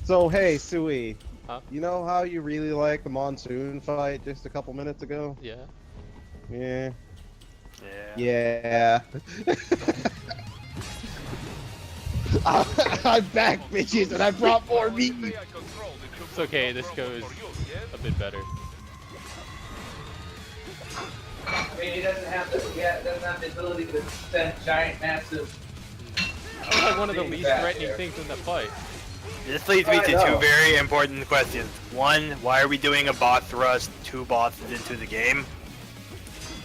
So hey, Sui, Huh? you know how you really liked the Monsoon fight just a couple minutes ago? Yeah. Yeah. Yeah. Yeah. I'm back, bitches, and I brought more meat. It's okay, this goes a bit better. I mean, he doesn't have the ability to send giant, massive. It's like one of the things least back threatening there. things in the fight. This leads me I to know. two very important questions. One, why are we doing a bot thrust 2 bosses into the game?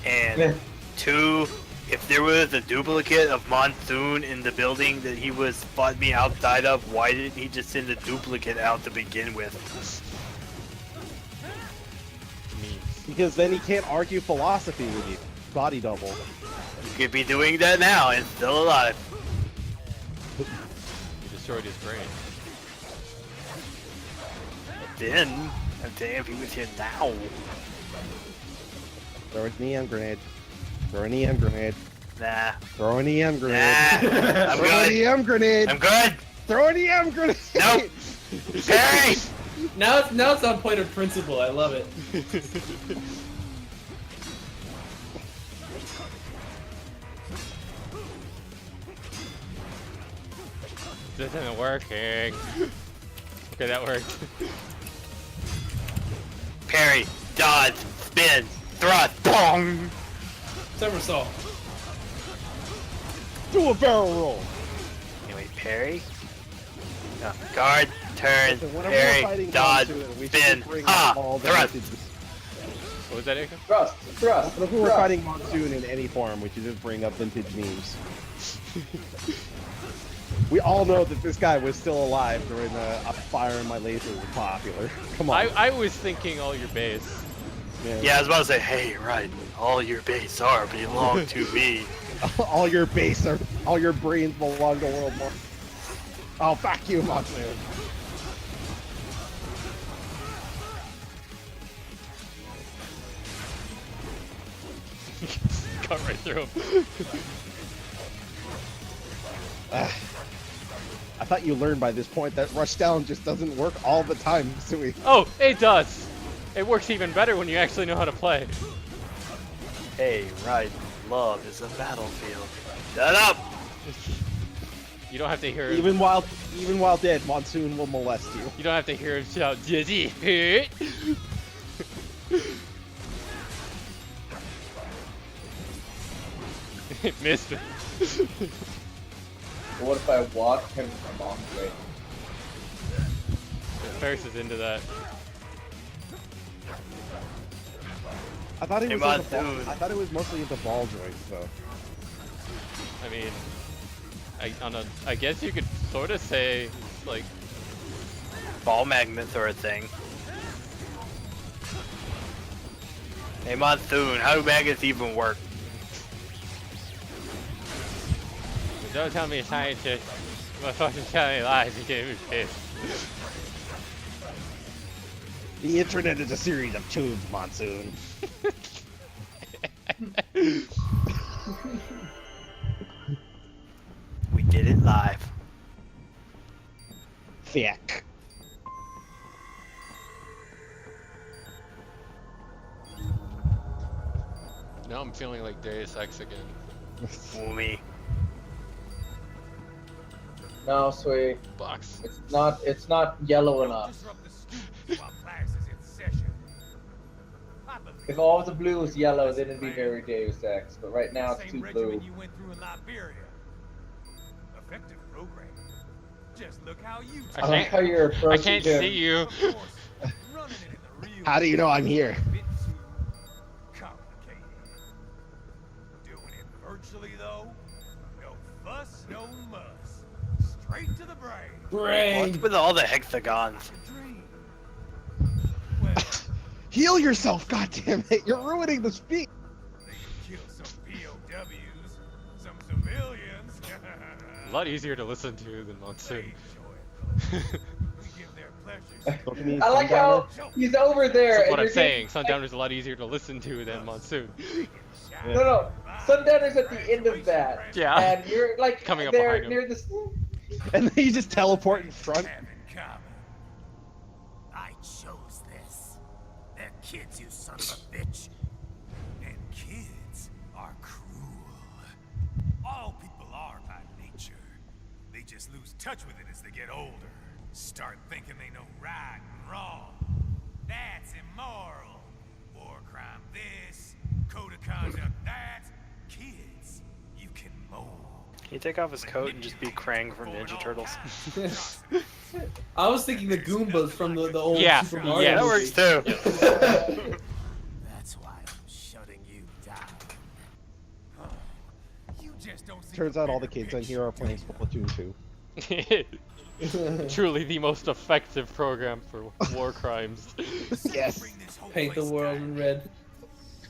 And 2, if there was a duplicate of Monsoon in the building that he was fought me outside of, why didn't he just send a duplicate out to begin with? Memes. Because then he can't argue philosophy with you. Body double. You could be doing that now and still alive. You destroyed his brain. Then, I'm saying if he was here now. Throw a neon grenade. Throw an EM grenade. Nah. Throw an EM grenade. Nah. I'm Throw an good. EM grenade. I'm good. Throw an EM grenade. Nope. Perry! Now it's on point of principle. I love it. This isn't working. Okay, that worked. Parry, dodge, spin, thrust, bong! Somersault. Do a barrel roll. Anyway, parry. No, guard, turn, Listen, whenever we're parry, fighting dodge, Monsoon, we should spin, just bring ha, all the thrust. methods. What was that, Eric? Thrust. If we were fighting Monsoon in any form, we should just bring up vintage memes. We all know that this guy was still alive during a fire in my laser was popular. Come on. I was thinking all your base. man. Yeah, I was about to say, hey, right, all your base are belong to me. all your brains belong to World War. Oh, fuck you, Monsoon. Cut right through him. I thought you learned by this point that rush down just doesn't work all the time, Sui. Oh, it does. It works even better when you actually know how to play. Hey, right, love is a battlefield. Shut up! You don't have to hear. Even while dead, Monsoon will molest you. You don't have to hear him shout, "Dizzy hit." It missed him. But what if I walk him from off the way? Ferris is into that. I thought he Hey, was. Monsoon. I thought it was mostly into ball joints, though. I mean, I guess you could sort of say, like, Ball magnets are a thing. Hey, Monsoon, how do magnets even work? don't tell me scientists. But fucking tell me lies. You can't even piss. The internet is a series of tubes, Monsoon. We did it live. Thick. Now I'm feeling like Deus Ex again. Fool me. No, Sui. Box. It's not yellow enough. If all the blue was yellow, then it'd be very Deus Ex. But right now it's too blue. You went through in Liberia. Effective program. Just look how you I like how you're I approaching can't him. see you. How do you know I'm here? Complicated. Doing it virtually though. No fuss, no muss. Straight to the brain. What's with all the hexagons? Dream. Well, Heal yourself, goddammit! You're ruining the speech. they could kill some POWs, some civilians. A lot easier to listen to than They Monsoon. enjoy it. We give their pleasures. I like how he's over there. That's and what I'm you're saying. getting- Sundowner's a lot easier to listen to than Monsoon. No, Sundowner's at the end of that. Yeah. And you're like Coming up there behind him. near this. And then you just teleport in front. Have in common. chose this. They're kids, you son of a bitch. And kids are cruel. All people are by nature. They just lose touch with it as they get older. Start thinking they know right and wrong. That's immoral. War crime this, code of conduct that. Kids, you can mold. Can you take off his coat and just be Krang from Ninja Turtles? I was thinking the Goombas from the old Yeah, Super Mario. yeah. That works too. That's why I'm shutting you down. You just don't see Turns out all the kids on here are playing Splatoon 2. Truly the most effective program for war crimes. Yes. Paint the world in red.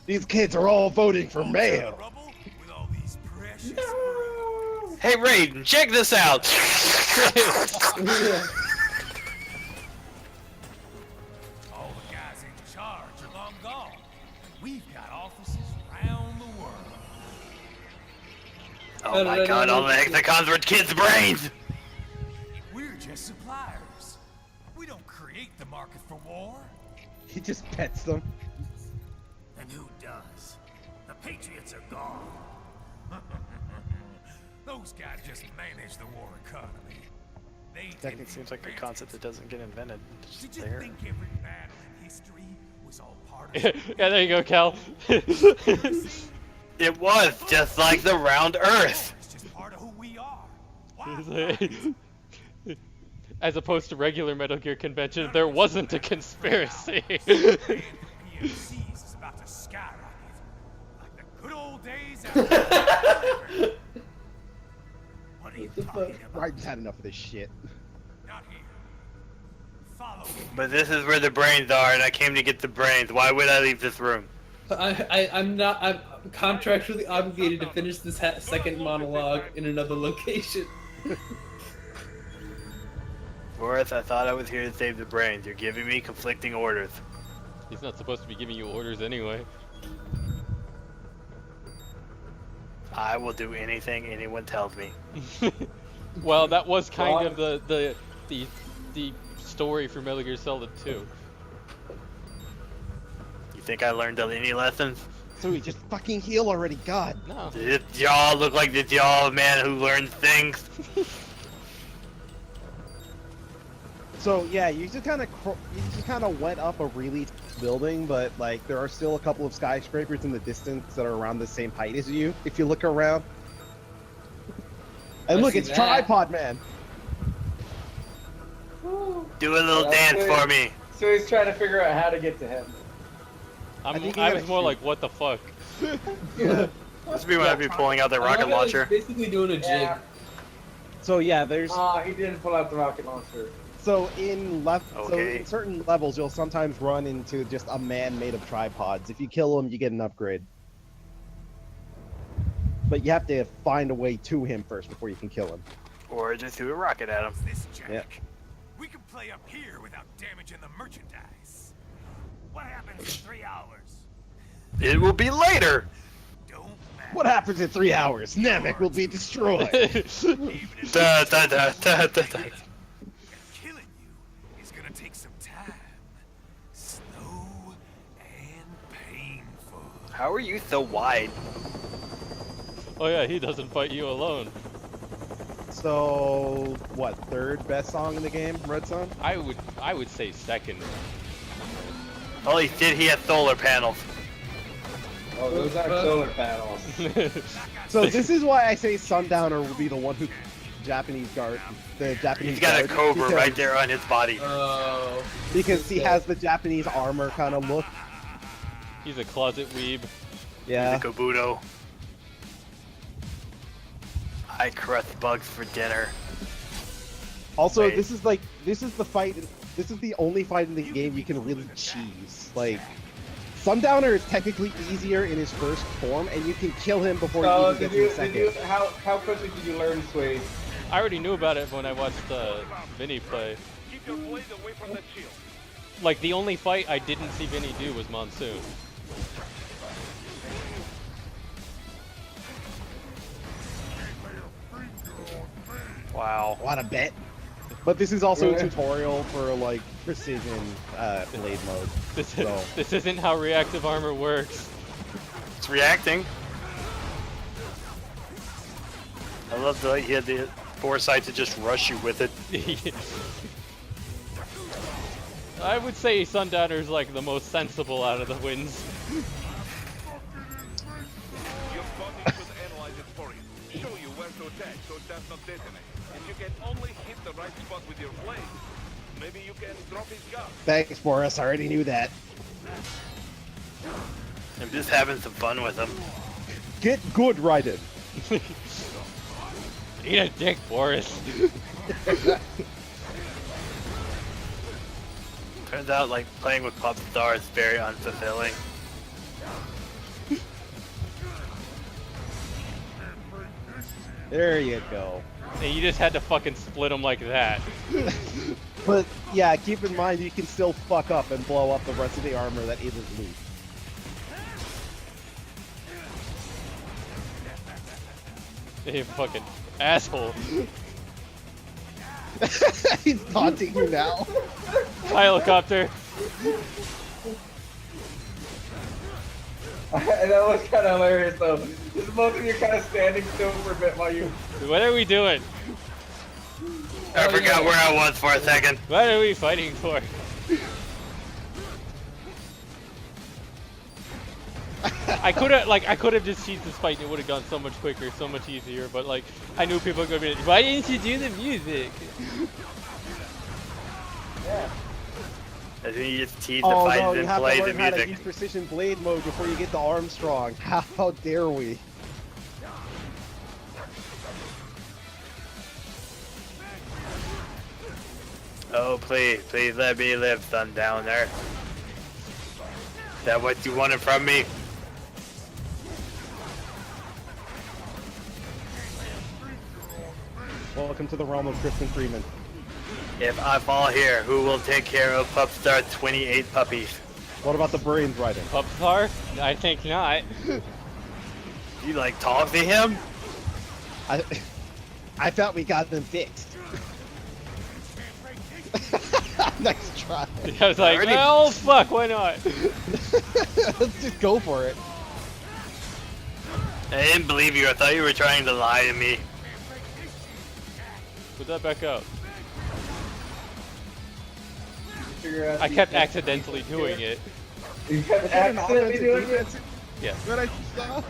These kids are all voting for mayo. Hey Raiden, check this out! All the guys in charge are long gone. We've got offices around the world. Oh my god, all the hexagons were kids' brains! We're just suppliers. We don't create the market for war. He just pets them. And who does? The Patriots are gone. Those guys just manage the war economy. It seems like a concept that doesn't get invented. It's Did just you there. think every battle in history was all part of Yeah, there you go, Cal. It was just like the round Earth. It's just part of who we are. Why? As opposed to regular Metal Gear convention, there wasn't a conspiracy. PMCs is about to skyrocket. Like the good old days after. What are you talking about? I've had enough of this shit. Not here. Follow me. But this is where the brains are, and I came to get the brains. Why would I leave this room? I'm contractually obligated to finish this second monologue in another location. Forrest, I thought I was here to save the brains. You're giving me conflicting orders. He's not supposed to be giving you orders anyway. I will do anything anyone tells me. Well, that was kind of the story for Metal Gear Solid 2. You think I learned any lessons? So we just fucking heal already, God. No. Did y'all look like this y'all man who learns things? So yeah, you just kind of went up a really tall building, but like there are still a couple of skyscrapers in the distance that are around the same height as you. If you look around, and look, it's Tripod Man. Do a little dance for me. So he's trying to figure out how to get to him. I think you was gotta more shoot. like, what the fuck? Yeah. This would be when I'd be pulling out the rocket launcher. Basically doing a jig. Yeah. So yeah, there's He didn't pull out the rocket launcher. so in Okay. in certain levels you'll sometimes run into just a man made of tripods. If you kill him, you get an upgrade. But you have to find a way to him first before you can kill him. Or just threw a rocket at him. This Jack. Yeah. We can play up here without damaging the merchandise. What happens in 3 hours? It will be later. Don't matter. What happens in 3 hours? Namek will be destroyed. Da, da, da, da, da, da. Killing you is gonna take some time. Slow and painful. How are you so wide? Oh yeah, he doesn't fight you alone. So what? Third best song in the game, Red Sun? I would say second. Holy shit, he has solar panels. Oh, those aren't solar panels. So this is why I say Sundowner will be the one who Japanese guard. The Japanese. He's got a guard, cobra because- right there on his body. Oh. Because he has the Japanese armor kind of look. He's a closet weeb. Yeah. The Kabuto. I crust bugs for dinner. Also, Wait. this is the fight. This is the only fight in the game you can really cheese. Like, Sundowner is technically easier in his first form, and you can kill him before So he even gets in second. how quickly did you learn Swede? I already knew about it when I watched Vinny play. Keep your blade away from that shield. Like, the only fight I didn't see Vinny do was Monsoon. Wow. Want to bet? But this is also a Yeah. tutorial for like precision blade mode. This isn't how reactive armor works. It's reacting. I love that he had the foresight to just rush you with it. I would say Sundowner's like the most sensible out of the wins. Your body should analyze it for you. Show you where to attack so it does not detonate. If you can only hit the right spot with your blade, maybe you can drop his gun. Thanks, Boris. I already knew that. I'm just having some fun with him. Get good, Raiden. Eat a dick, Boris. Turns out, like, playing with Pup Star is very unfulfilling. There you go. And you just had to fucking split them like that. But yeah, keep in mind you can still fuck up and blow up the rest of the armor that isn't loot. You fucking asshole. He's taunting you now. Helicopter. That was kind of hilarious though. Just both of you kind of standing still for a bit while you. What are we doing? I forgot where I was for a second. What are we fighting for? I could have just cheated this fight and it would have gone so much quicker, so much easier, but like, I knew people were going to be like, why didn't you do the music? Yeah. I think you just tease the fight no, and you then have play to the learn how to music. use precision blade mode before you get to Armstrong. How dare we? Oh, please, please let me live, Sundowner. Is that what you wanted from me? Welcome to the realm of Kristen Freeman. If I fall here, who will take care of Pupstar 28 puppies? What about the brains, Raiden? Pupstar? I think not. You like talk to him? I thought we got them fixed. Nice try. I was like, well, fuck, why not? Let's just go for it. I didn't believe you. I thought you were trying to lie to me. Put that back up. Figure out I the- kept accidentally doing it. You kept accidentally doing it? Yeah. What I saw?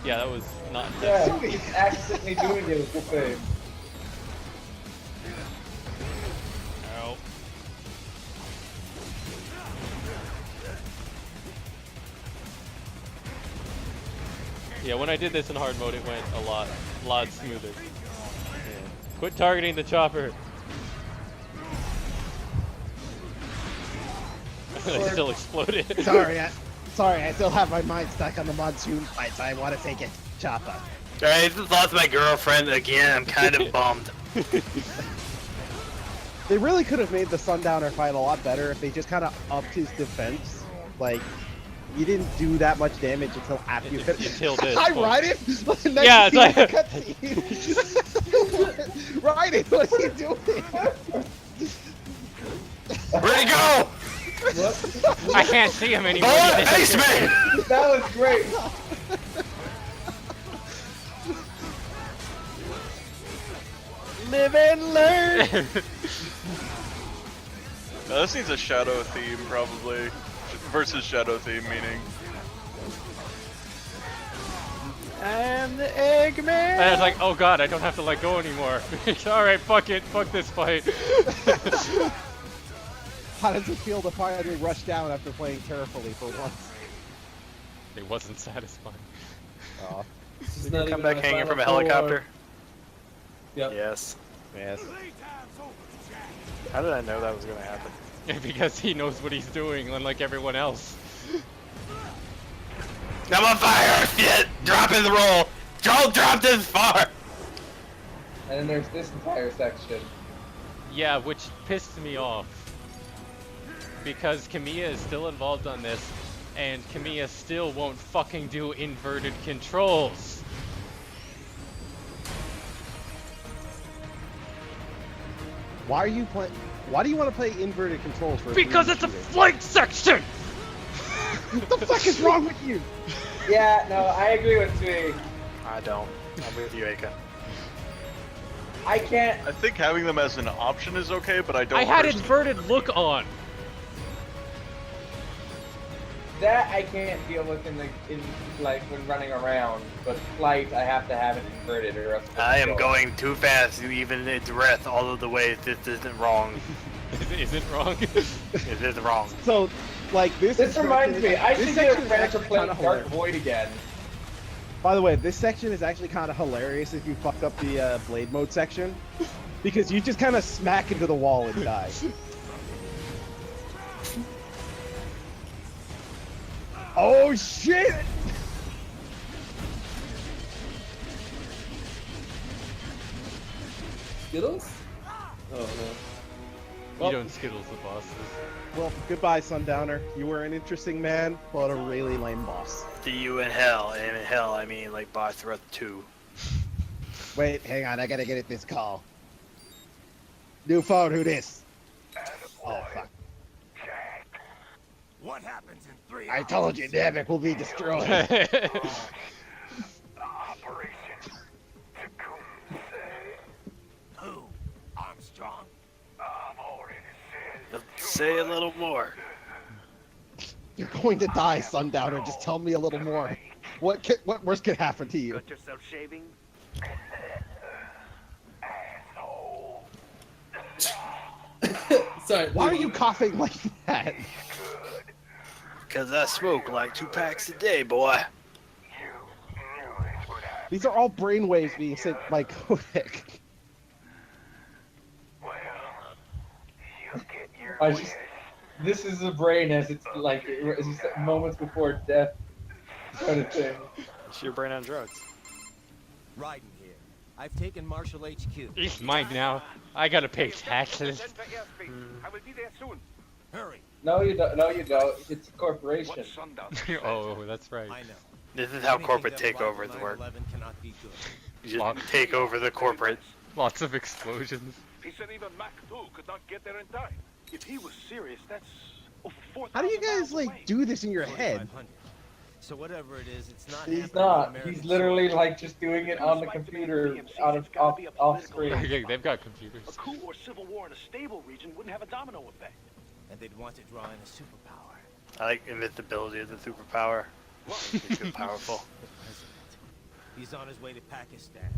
Yeah, that was not Yeah, he's accidentally doing it with the thing. Ow. Yeah, when I did this in hard mode, it went a lot smoother. Yeah. Quit targeting the chopper. I still exploded. Sorry, I still have my mind stuck on the monsoon fight, so I want to take it. Choppa. I just lost my girlfriend again. I'm kind of bummed. They really could have made the Sundowner fight a lot better if they just kind of upped his defense. Like, you didn't do that much damage until after you finished. Until this I point. ride it. Yeah, it's like- Ride it. What are you doing? Where'd he go? I can't see him anymore. Bullet, face me! That was great. Live and learn! This needs a shadow theme, probably. Versus shadow theme, meaning. I'm the Eggman! And I was like, oh god, I don't have to let go anymore. Alright, fuck it. Fuck this fight. How does it feel to finally rush down after playing carefully for once? It wasn't satisfying. Oh, This is Did not you come even back my hanging from a final helicopter? Yep. Yes. yes. How did I know that was gonna happen? Because he knows what he's doing, unlike everyone else. I'm on fire! Shit! Drop in the roll! Don't drop this far! And then there's this entire section. Yeah, which pissed me off. Because Kamiya is still involved on this, and Kamiya still won't fucking do inverted controls. Why are you playing? Why do you want to play inverted controls for? Because it's a flight section. What the fuck is wrong with you? Yeah, no, I agree with Sui. I don't. I'm with you, Aka. I can't. I think having them as an option is okay, but I don't. I had personally- inverted look on. That I can't deal with in like when running around, but flight I have to have it inverted or else. I am going too fast to even address all of the ways this isn't wrong. Is it wrong? It is wrong. So, like this. This reminds me, I this should get a section is friend to actually play kinda Dark hilarious. Void again. By the way, this section is actually kind of hilarious if you fuck up the blade mode section, because you just kind of smack into the wall and die. Oh shit! Skittles? Oh no. You don't Skittles the bosses. Well, goodbye, Sundowner. You were an interesting man, but a really lame boss. See you in hell, and in hell I mean like Boss Rush 2. Wait, hang on, I gotta get at this call. New phone, who this? Oh fuck. What happens in 3 I hours? told you Namek will be destroyed. Who? Armstrong? Say a little more. You're going to die, Sundowner. Just tell me a little more. What worse could happen to you? Got yourself shaving? Sorry. Why are you coughing like that? Cause I smoke like 2 packs a day, boy. These are all brainwaves being sent by Kodak. This is the brain as it's like it's just moments before death kind of thing. It's your brain on drugs. Riding here. I've taken Marshall HQ. It's mine now. I gotta pay taxes. Send for airspace. I will be there soon. Hurry. No, you don't. No, you don't. It's a corporation. What sundown? Oh, that's right. I know. This is how Anything corporate that rivals takeovers work. 9/11 cannot be good. You just take over the corporate. Lots of explosions. He said even Mach 2 could not get there in time. If he was serious, that's over 4,000 How do you guys miles like away. do this in your head? 4,500. So whatever it is, it's not. He's happening not. in American He's literally soil. like just doing it on the computer, out of off screen. Okay, they've got computers. A coup or civil war in a stable region wouldn't have a domino effect. And they'd want to draw in a superpower. I like invincibility as a superpower. It's too powerful. The president. He's on his way to Pakistan.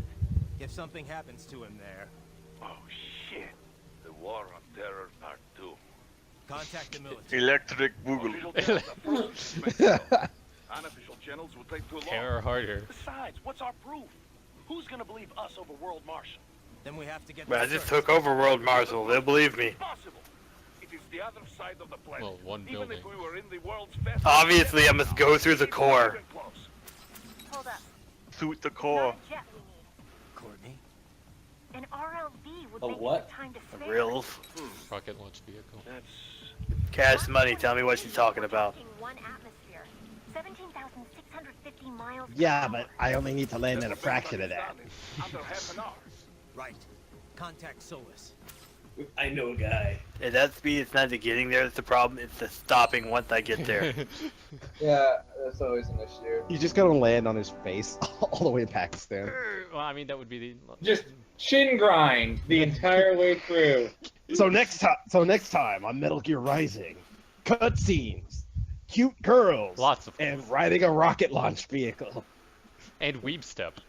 If something happens to him there, Oh shit. The war on terror part 2. contact the military. Electric Boogle. Official channels are first. Unofficial channels will take too long. Terror harder. Besides, what's our proof? Who's gonna believe us over World Marshal? Then we have to get. But I the just search. took over World Marshal. They'll believe me. Impossible. It is the other side of the planet. Well, one Even building. if we were in the world's best. Obviously, I must go through the core. Hold up. Suit the core. Not a jet we need. Courtney. An RLV would A make what? it time to spare. Reels. Rocket launch vehicle. That's Cash money. Tell me what she's talking about. In one atmosphere. 17,650 miles. Yeah, but I only need to land in a fraction of that. under half an hour. Right. Contact Solus. I know a guy. At that speed, it's not the getting there that's the problem. It's the stopping once I get there. Yeah, that's always an issue. He's just gonna land on his face all the way to Pakistan. Well, I mean, that would be the. Just chin grind the entire way through. So next time on Metal Gear Rising, cutscenes, cute girls, Lots of and riding a rocket launch vehicle. And Weeb Step.